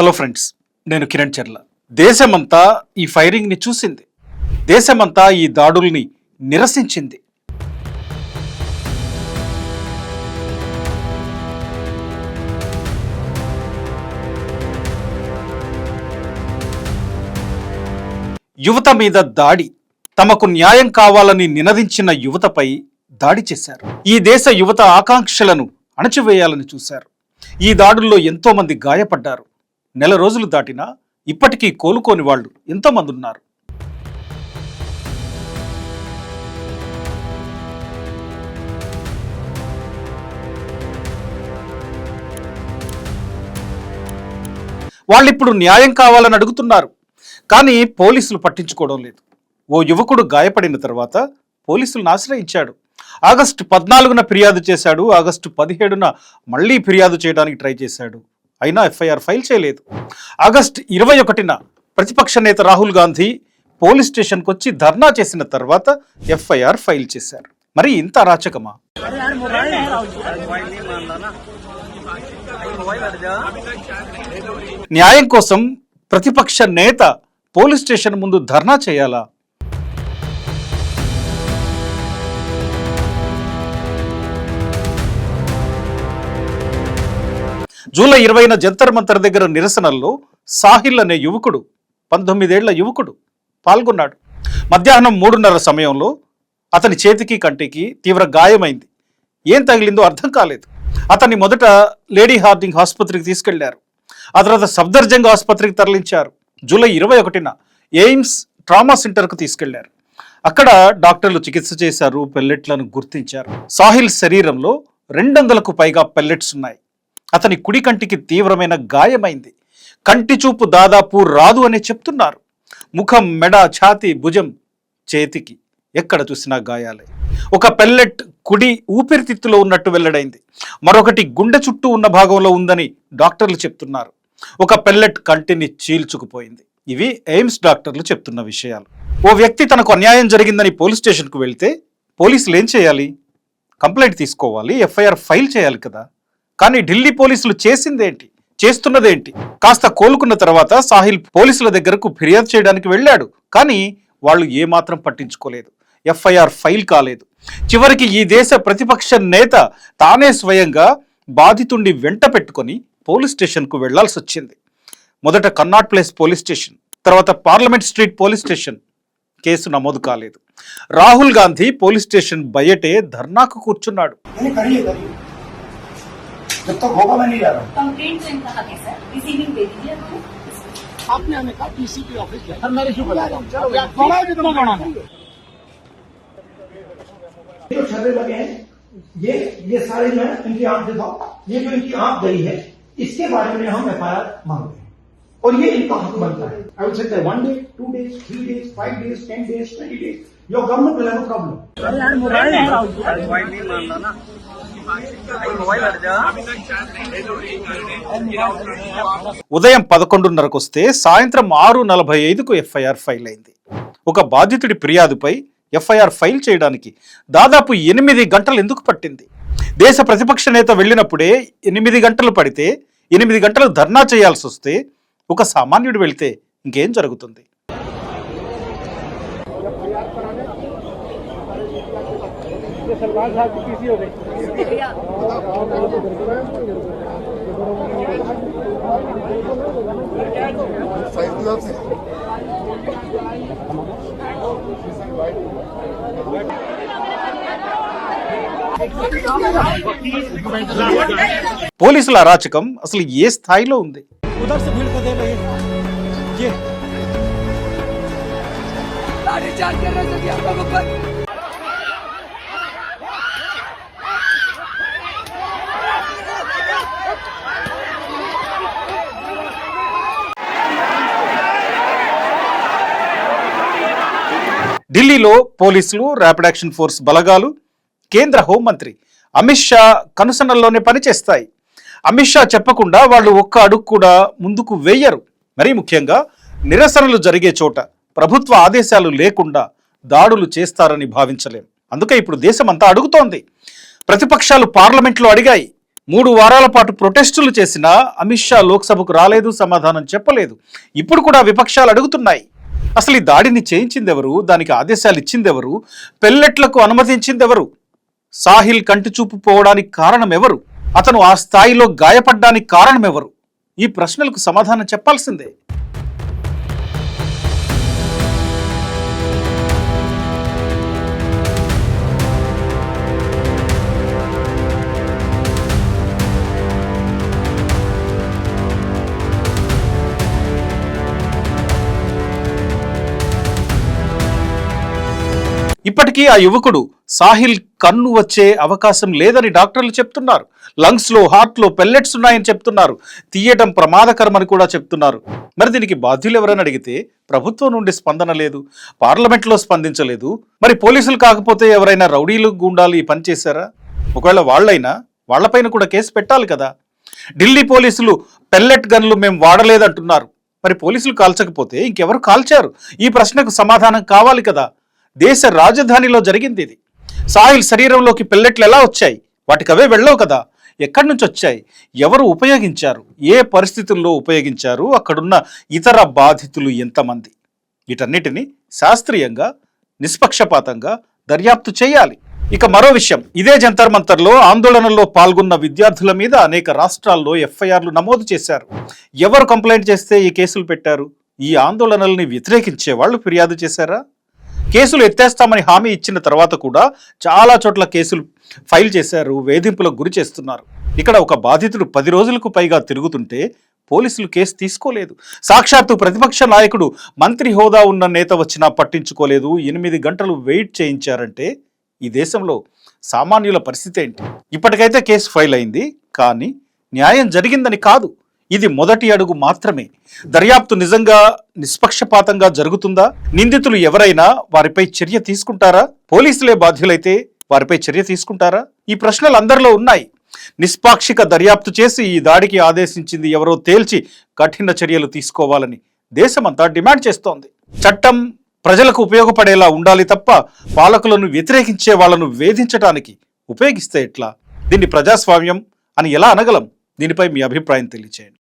Hello friends, నేను కిరణ్ చర్ల. దేశమంతా ఈ ఫైరింగ్ని చూసింది. దేశమంతా ఈ దాడుల్ని నిరసించింది. యువత మీద దాడి, తమకు న్యాయం కావాలని నినదించిన యువతపై దాడి చేశారు. ఈ దేశ యువత ఆకాంక్షలను అణచివేయాలని చూశారు. ఈ దాడుల్లో ఎంతో మంది గాయపడ్డారు. నెల రోజులు దాటినా ఇప్పటికీ కోలుకోని వాళ్ళు ఎంతోమంది ఉన్నారు. వాళ్ళిప్పుడు న్యాయం కావాలని అడుగుతున్నారు. కానీ పోలీసులు పట్టించుకోవడం లేదు. ఓ యువకుడు గాయపడిన తర్వాత పోలీసులను ఆశ్రయించాడు. ఆగస్టు 14న ఫిర్యాదు చేశాడు. ఆగస్టు 17న మళ్ళీ ఫిర్యాదు చేయడానికి ట్రై చేశాడు. అయినా ఎఫ్ఐఆర్ ఫైల్ చేయలేదు. ఆగస్టు 21న ప్రతిపక్ష నేత రాహుల్ గాంధీ పోలీస్ స్టేషన్కి వచ్చి ధర్నా చేసిన తర్వాత ఎఫ్ఐఆర్ ఫైల్ చేశారు. మరి ఇంత అరాచకమా? న్యాయం కోసం ప్రతిపక్ష నేత పోలీస్ స్టేషన్ ముందు ధర్నా చేయాలా? జూలై 20న జంతర్ మంతర్ దగ్గర నిరసనల్లో సాహిల్ అనే యువకుడు, 19 ఏళ్ల యువకుడు పాల్గొన్నాడు. మధ్యాహ్నం 3:30 సమయంలో అతని చేతికి కంటికి తీవ్ర గాయమైంది. ఏం తగిలిందో అర్థం కాలేదు. అతన్ని మొదట లేడీ హార్డింగ్ ఆసుపత్రికి తీసుకెళ్లారు. ఆ తర్వాత సఫ్దర్జంగ్ ఆసుపత్రికి తరలించారు. జూలై 21న ఎయిమ్స్ ట్రామా సెంటర్కు తీసుకెళ్లారు. అక్కడ డాక్టర్లు చికిత్స చేశారు. పెల్లెట్లను గుర్తించారు. సాహిల్ శరీరంలో 200కు పైగా పెల్లెట్స్ ఉన్నాయి. అతని కుడి కంటికి తీవ్రమైన గాయమైంది. కంటి చూపు దాదాపు రాదు అనే చెప్తున్నారు. ముఖం, మెడ, ఛాతీ, భుజం, చేతికి ఎక్కడ చూసినా గాయాలే. ఒక పెల్లెట్ కుడి ఊపిరితిత్తులో ఉన్నట్టు వెల్లడైంది. మరొకటి గుండె చుట్టూ ఉన్న భాగంలో ఉందని డాక్టర్లు చెప్తున్నారు. ఒక పెల్లెట్ కంటిని చీల్చుకుపోయింది. ఇవి ఎయిమ్స్ డాక్టర్లు చెప్తున్న విషయాలు. ఓ వ్యక్తి తనకు అన్యాయం జరిగిందని పోలీస్ స్టేషన్కు వెళ్తే పోలీసులు ఏం చేయాలి? కంప్లైంట్ తీసుకోవాలి, ఎఫ్ఐఆర్ ఫైల్ చేయాలి కదా. కానీ ఢిల్లీ పోలీసులు చేసిందేంటి, చేస్తున్నదేంటి? కాస్త కోలుకున్న తర్వాత సాహిల్ పోలీసుల దగ్గరకు ఫిర్యాదు చేయడానికి వెళ్ళాడు. కానీ వాళ్ళు ఏమాత్రం పట్టించుకోలేదు. ఎఫ్ఐఆర్ ఫైల్ కాలేదు. చివరికి ఈ దేశ ప్రతిపక్ష నేత తానే స్వయంగా బాధితుడిని వెంట పెట్టుకొని పోలీస్ స్టేషన్కు వెళ్లాల్సి వచ్చింది. మొదట కన్నాట్ ప్లేస్ పోలీస్ స్టేషన్, తర్వాత parliament street police station. Case నమోదు కాలేదు. రాహుల్ గాంధీ పోలీస్ స్టేషన్ బయటే ధర్నాకు కూర్చున్నాడు. जब तक होगा मैं नहीं जा रहा हूँ। कंप्लेंट तो इनका हक है सर, रिसीविंग दे दीजिए आपको। आपने हमें कहा डीसीपी ऑफिस है, सर मैं रिश्यू करा रहा हूँ। चलो कितना बढ़ाना जो छर्रे लगे हैं, ये सारे जो है इनकी आंख दिखाओ। ये जो इनकी आंख गई है इसके बारे में हम एफआईआर मांगते हैं और ये इनका हक बनता है। I will say 1 day, 2 days, 3 days, 5 days, 10 days, 20 days. Your government will have a problem. ఉదయం 11:30కు వస్తే సాయంత్రం 6:45కు ఎఫ్ఐఆర్ ఫైల్ అయింది. ఒక బాధితుడి ఫిర్యాదుపై ఎఫ్ఐఆర్ ఫైల్ చేయడానికి దాదాపు 8 గంటలు ఎందుకు పట్టింది? దేశ ప్రతిపక్ష నేత వెళ్ళినప్పుడే 8 గంటలు పడితే 8 గంటలు ధర్నా చేయాల్సి వస్తే ఒక సామాన్యుడు వెళ్తే ఇంకేం జరుగుతుంది? పోలీసుల అరాచకం అసలు ఏ స్థాయిలో ఉంది? ఢిల్లీలో పోలీసులు, ర్యాపిడ్ యాక్షన్ ఫోర్స్ బలగాలు, కేంద్ర హోంమంత్రి అమిత్ షా కనుసన్నల్లోనే పనిచేస్తాయి. అమిత్ షా చెప్పకుండా వాళ్ళు ఒక్క అడుగు కూడా ముందుకు వేయరు. మరీ ముఖ్యంగా నిరసనలు జరిగే చోట ప్రభుత్వ ఆదేశాలు లేకుండా దాడులు చేస్తారని భావించలేం. అందుకే ఇప్పుడు దేశమంతా అడుగుతోంది. ప్రతిపక్షాలు పార్లమెంట్లో అడిగాయి, 3 వారాల పాటు ప్రొటెస్టులు చేసినా అమిత్ షా లోక్సభకు రాలేదు, సమాధానం చెప్పలేదు. ఇప్పుడు కూడా విపక్షాలు అడుగుతున్నాయి, అసలు ఈ దాడిని చేయించిందెవరు, దానికి ఆదేశాలు ఇచ్చిందెవరు, పెల్లెట్లకు అనుమతించిందెవరు, సాహిల్ కంటిచూపు పోవడానికి కారణం ఎవరు, అతను ఆ స్థాయిలో గాయపడ్డానికి కారణం ఎవరు? ఈ ప్రశ్నలకు సమాధానం చెప్పాల్సిందే. ఇప్పటికీ ఆ యువకుడు సాహిల్ కన్ను వచ్చే అవకాశం లేదని డాక్టర్లు చెప్తున్నారు. లంగ్స్లో, హార్ట్లో పెల్లెట్స్ ఉన్నాయని చెప్తున్నారు. తీయటం ప్రమాదకరమని కూడా చెప్తున్నారు. మరి దీనికి బాధ్యులు ఎవరని అడిగితే ప్రభుత్వం నుండి స్పందన లేదు, పార్లమెంట్లో స్పందించలేదు. మరి పోలీసులు కాకపోతే ఎవరైనా రౌడీలు, గూండాలు ఈ పని చేశారా? ఒకవేళ వాళ్ళైనా వాళ్లపైన కూడా కేసు పెట్టాలి కదా. ఢిల్లీ పోలీసులు పెల్లెట్ గన్లు మేము వాడలేదంటున్నారు. మరి పోలీసులు కాల్చకపోతే ఇంకెవరు కాల్చారు? ఈ ప్రశ్నకు సమాధానం కావాలి కదా. దేశ రాజధానిలో జరిగింది ఇది. సాహిల్ శరీరంలోకి పెల్లెట్లు ఎలా వచ్చాయి? వాటికి అవే వెళ్ళవు కదా. ఎక్కడి నుంచి వచ్చాయి? ఎవరు ఉపయోగించారు? ఏ పరిస్థితుల్లో ఉపయోగించారు? అక్కడున్న ఇతర బాధితులు ఎంతమంది? వీటన్నిటిని శాస్త్రీయంగా, నిష్పక్షపాతంగా దర్యాప్తు చేయాలి. ఇక మరో విషయం, ఇదే జంతర్ మంతర్లో ఆందోళనలో పాల్గొన్న విద్యార్థుల మీద అనేక రాష్ట్రాల్లో ఎఫ్ఐఆర్లు నమోదు చేశారు. ఎవరు కంప్లైంట్ చేస్తే ఈ కేసులు పెట్టారు? ఈ ఆందోళనల్ని వ్యతిరేకించే వాళ్ళు ఫిర్యాదు చేశారా? కేసులు ఎత్తేస్తామని హామీ ఇచ్చిన తర్వాత కూడా చాలా చోట్ల కేసులు ఫైల్ చేశారు, వేధింపులకు గురి చేస్తున్నారు. ఇక్కడ ఒక బాధితుడు 10 రోజులకు పైగా తిరుగుతుంటే పోలీసులు కేసు తీసుకోలేదు. సాక్షాత్తు ప్రతిపక్ష నాయకుడు, మంత్రి హోదా ఉన్న నేత వచ్చినా పట్టించుకోలేదు. 8 గంటలు వెయిట్ చేయించారంటే ఈ దేశంలో సామాన్యుల పరిస్థితి ఏంటి? ఇప్పటికైతే కేసు ఫైల్ అయింది, కానీ న్యాయం జరిగిందని కాదు. ఇది మొదటి అడుగు మాత్రమే. దర్యాప్తు నిజంగా నిష్పక్షపాతంగా జరుగుతుందా? నిందితులు ఎవరైనా వారిపై చర్య తీసుకుంటారా? పోలీసులే బాధ్యులైతే వారిపై చర్య తీసుకుంటారా? ఈ ప్రశ్నలు అందరిలో ఉన్నాయి. నిష్పాక్షిక దర్యాప్తు చేసి ఈ దాడికి ఆదేశించింది ఎవరో తేల్చి కఠిన చర్యలు తీసుకోవాలని దేశమంతా డిమాండ్ చేస్తోంది. చట్టం ప్రజలకు ఉపయోగపడేలా ఉండాలి తప్ప పాలకులను వ్యతిరేకించే వాళ్లను వేధించడానికి ఉపయోగిస్తే ఎట్లా? దీన్ని ప్రజాస్వామ్యం అని ఎలా అనగలం? దీనిపై మీ అభిప్రాయం తెలియచేయండి.